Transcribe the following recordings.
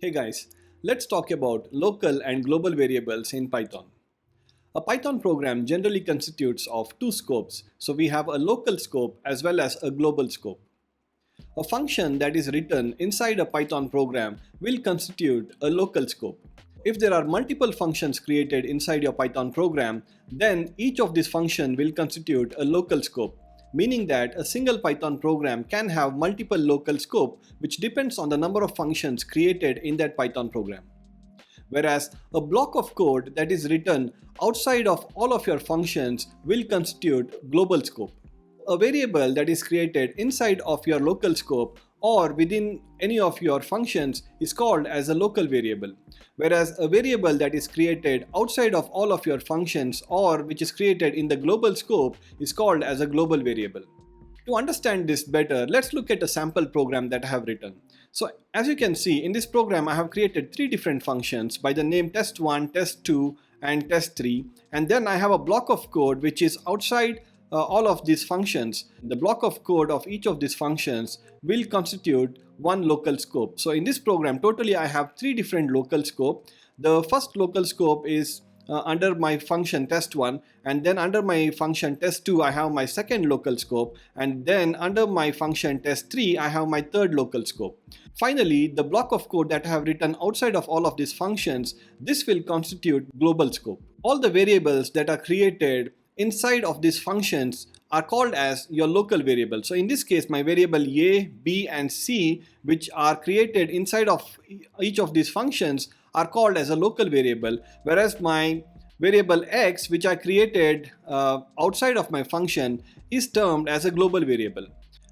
Hey guys, let's talk about local and global variables in Python. A Python program generally constitutes of two scopes, so we have a local scope as well as a global scope. A function that is written inside a Python program will constitute a local scope. If there are multiple functions created inside your Python program, then each of these functions will constitute a local scope, meaning that a single Python program can have multiple local scope which depends on the number of functions created in that Python program. Whereas a block of code that is written outside of all of your functions will constitute global scope. A variable that is created inside of your local scope or within any of your functions is called as a local variable, whereas a variable that is created outside of all of your functions or which is created in the global scope is called as a global variable. To understand this better, let's look at a sample program that I have written. So as you can see, in this program I have created three different functions by the name test1, test2 and test3, and then I have a block of code which is outside all of these functions. The block of code of each of these functions will constitute one local scope. So in this program totally I have three different local scope. The first local scope is under my function test1, and then under my function test2 I have my second local scope, and then under my function test3 I have my third local scope. Finally, the block of code that I have written outside of all of these functions, this will constitute global scope. All the variables that are created inside of these functions are called as your local variable. So in this case, my variable a, b and c, which are created inside of each of these functions, are called as a local variable, whereas my variable x, which I created outside of my function, is termed as a global variable.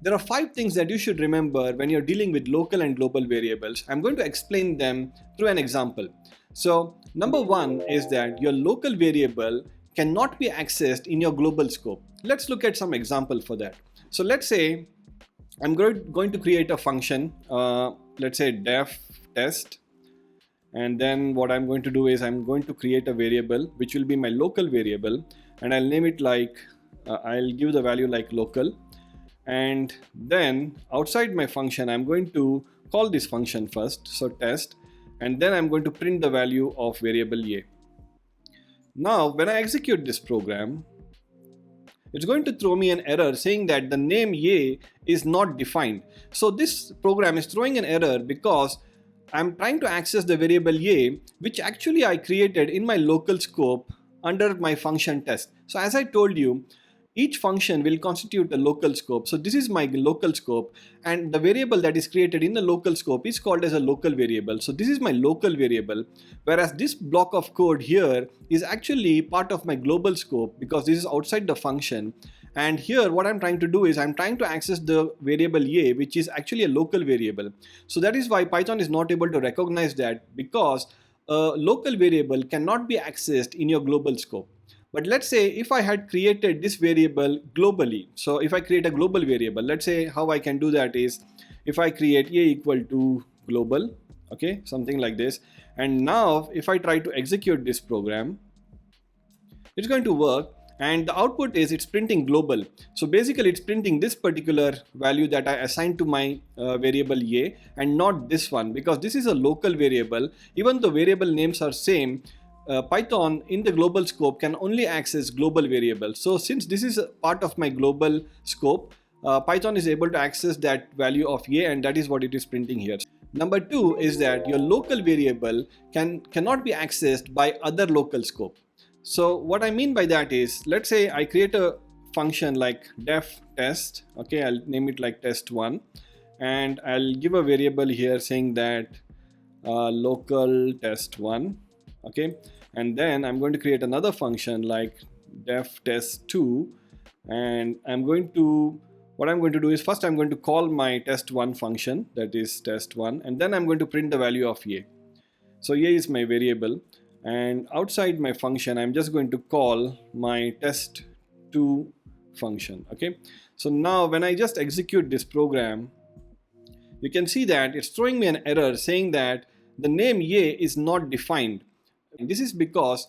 There are 5 things that you should remember when you're dealing with local and global variables. I'm going to explain them through an example. So number 1 is that your local variable cannot be accessed in your global scope. Let's look at some example for that. So let's say I'm going to create a function, let's say def test, and then what I'm going to do is I'm going to create a variable which will be my local variable, and I'll name it like I'll give the value like local, and then outside my function I'm going to call this function first, so test, and then I'm going to print the value of variable a. Now when I execute this program, it's going to throw me an error saying that the name a is not defined. So this program is throwing an error because I'm trying to access the variable a, which actually I created in my local scope under my function test. So as I told you, each function will constitute a local scope. So this is my local scope, and the variable that is created in the local scope is called as a local variable. So this is my local variable, whereas this block of code here is actually part of my global scope because this is outside the function. And here what I'm trying to do is I'm trying to access the variable a, which is actually a local variable. So that is why Python is not able to recognize that, because a local variable cannot be accessed in your global scope. But let's say if I had created this variable globally, so if I create a global variable, let's say how I can do that is if I create a equal to global, okay, something like this, and now if I try to execute this program, it's going to work, and the output is it's printing global. So basically it's printing this particular value that I assigned to my variable a, and not this one, because this is a local variable. Even though variable names are same, Python in the global scope can only access global variables. So since this is a part of my global scope, Python is able to access that value of a, and that is what it is printing here. Number 2 is that your local variable cannot be accessed by other local scope. So what I mean by that is, let's say I create a function like def test, okay, I'll name it like test1, and I'll give a variable here saying that local test1, okay, and then I'm going to create another function like def test2, and what I'm going to do is first I'm going to call my test1 function, that is test1, and then I'm going to print the value of a. So a is my variable, and outside my function I'm just going to call my test2 function, okay. So now when I just execute this program, you can see that it's throwing me an error saying that the name a is not defined. And this is because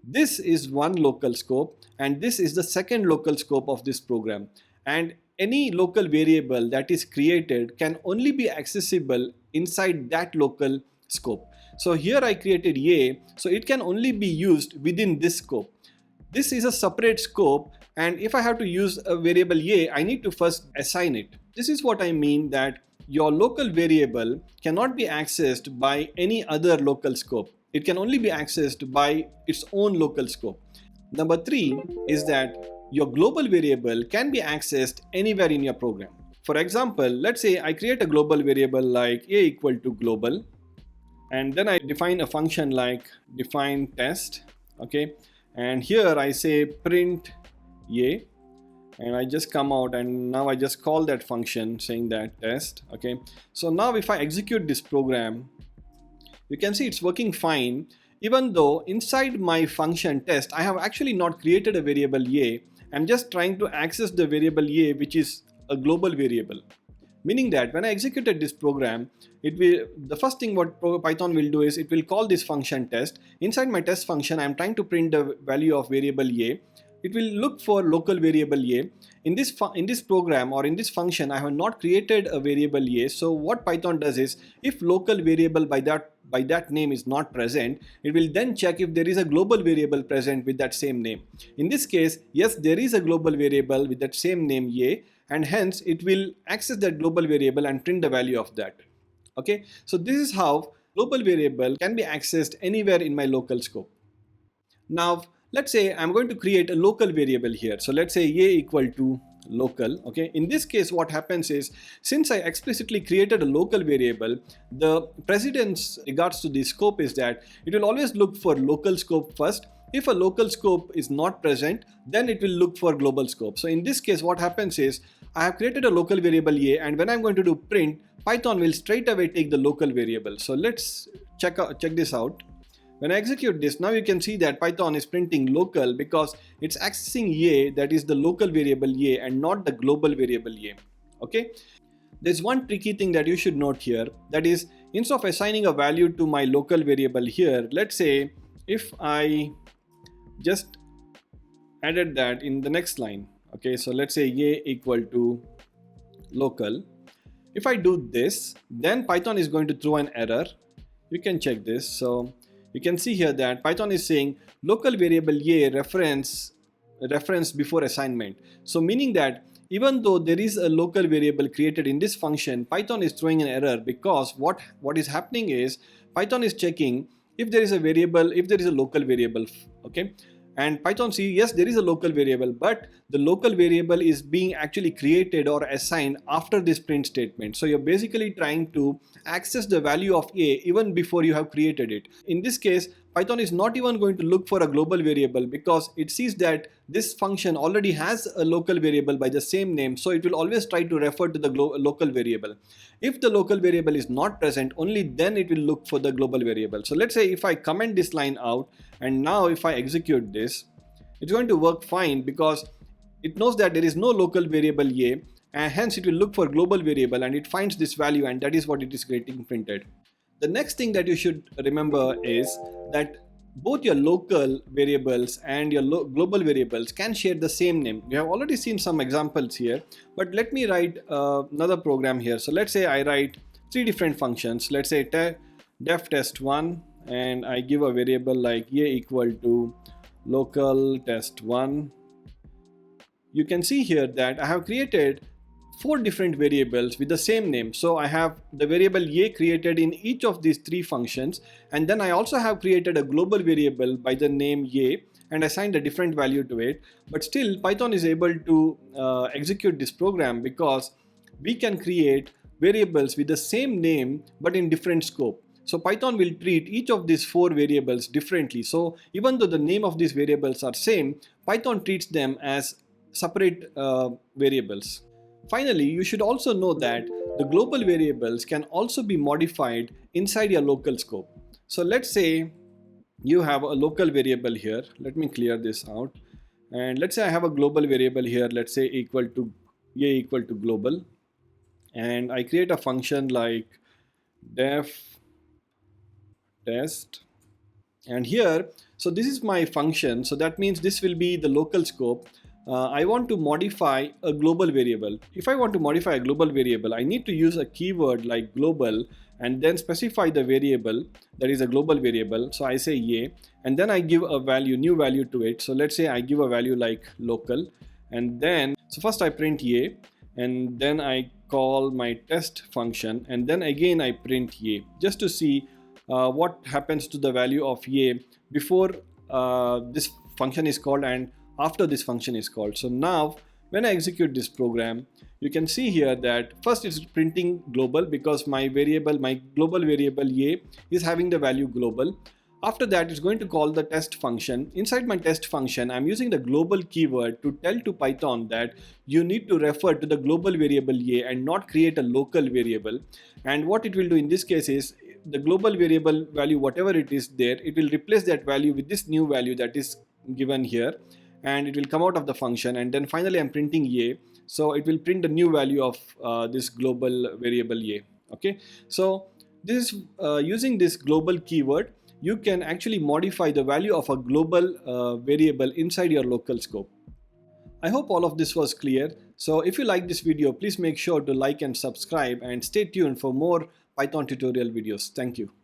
this is one local scope and this is the second local scope of this program, and any local variable that is created can only be accessible inside that local scope. So here I created A, so it can only be used within this scope. This is a separate scope, and if I have to use a variable A, I need to first assign it. This is what I mean that your local variable cannot be accessed by any other local scope. It can only be accessed by its own local scope. Number 3 is that your global variable can be accessed anywhere in your program. For example, let's say I create a global variable like A equal to global, and then I define a function like define test, okay, and here I say print A, and I just come out and now I just call that function saying that test, okay. So now if I execute this program, you can see it's working fine, even though inside my function test I have actually not created a variable A. I'm just trying to access the variable A, which is a global variable. Meaning that when I executed this program, the first thing what Python will do is it will call this function test. Inside my test function, I'm trying to print the value of variable A. It will look for local variable A. In this program or in this function, I have not created a variable A. So what Python does is, if local variable by that name is not present, it will then check if there is a global variable present with that same name. In this case, yes, there is a global variable with that same name A, and hence it will access that global variable and print the value of that. Okay, so this is how global variable can be accessed anywhere in my local scope. Now let's say I'm going to create a local variable here. So let's say A equal to local. Okay, in this case what happens is, since I explicitly created a local variable, the precedence regards to the scope is that it will always look for local scope first. If a local scope is not present, then it will look for global scope. So in this case what happens is, I have created a local variable A, and when I'm going to do print, Python will straight away take the local variable. So let's check this out. When I execute this, now you can see that Python is printing local because it's accessing A, that is the local variable A, and not the global variable A. Okay. There's one tricky thing that you should note here, that is, instead of assigning a value to my local variable here, let's say if I just added that in the next line. Okay, so let's say A equal to local. If I do this, then Python is going to throw an error. You can check this. So you can see here that Python is saying local variable A reference before assignment. So meaning that even though there is a local variable created in this function, Python is throwing an error because what is happening is Python is checking if there is a variable, if there is a local variable, okay. And Python sees, yes, there is a local variable, but the local variable is being actually created or assigned after this print statement. So you're basically trying to access the value of A even before you have created it. In this case, Python is not even going to look for a global variable because it sees that this function already has a local variable by the same name. So it will always try to refer to the local variable. If the local variable is not present, only then it will look for the global variable. So let's say if I comment this line out, and now if I execute this, it's going to work fine because it knows that there is no local variable A, and hence it will look for global variable and it finds this value, and that is what it is getting printed. The next thing that you should remember is that both your local variables and your global variables can share the same name. We have already seen some examples here, but let me write another program here. So let's say I write 3 different functions. Let's say def test1, and I give a variable like A equal to local test1. You can see here that I have created 4 different variables with the same name. So I have the variable A created in each of these 3 functions, and then I also have created a global variable by the name A and assigned a different value to it. But still Python is able to execute this program because we can create variables with the same name but in different scope. So Python will treat each of these 4 variables differently. So even though the name of these variables are same, Python treats them as separate variables. Finally, you should also know that the global variables can also be modified inside your local scope. So let's say you have a local variable here. Let me clear this out. And let's say I have a global variable here. Let's say A equal to global. And I create a function like def test. And here, so this is my function. So that means this will be the local scope. I want to modify a global variable. If I want to modify a global variable, I need to use a keyword like global, and then specify the variable that is a global variable. So I say ye, and then I give a value, new value to it. So let's say I give a value like local, and then so first I print ye, and then I call my test function, and then again I print ye, just to see what happens to the value of ye before this function is called and after this function is called. So now when I execute this program, you can see here that first it's printing global because my global variable ye is having the value global. After that, it's going to call the test function. Inside my test function, I'm using the global keyword to tell to Python that you need to refer to the global variable ye and not create a local variable. And what it will do in this case is the global variable value, whatever it is there, it will replace that value with this new value that is given here, and it will come out of the function. And then finally I'm printing ye, so it will print the new value of this global variable ye. Okay, so this is using this global keyword, you can actually modify the value of a global variable inside your local scope. I hope all of this was clear. So if you like this video, please make sure to like and subscribe, and stay tuned for more Python tutorial videos. Thank you.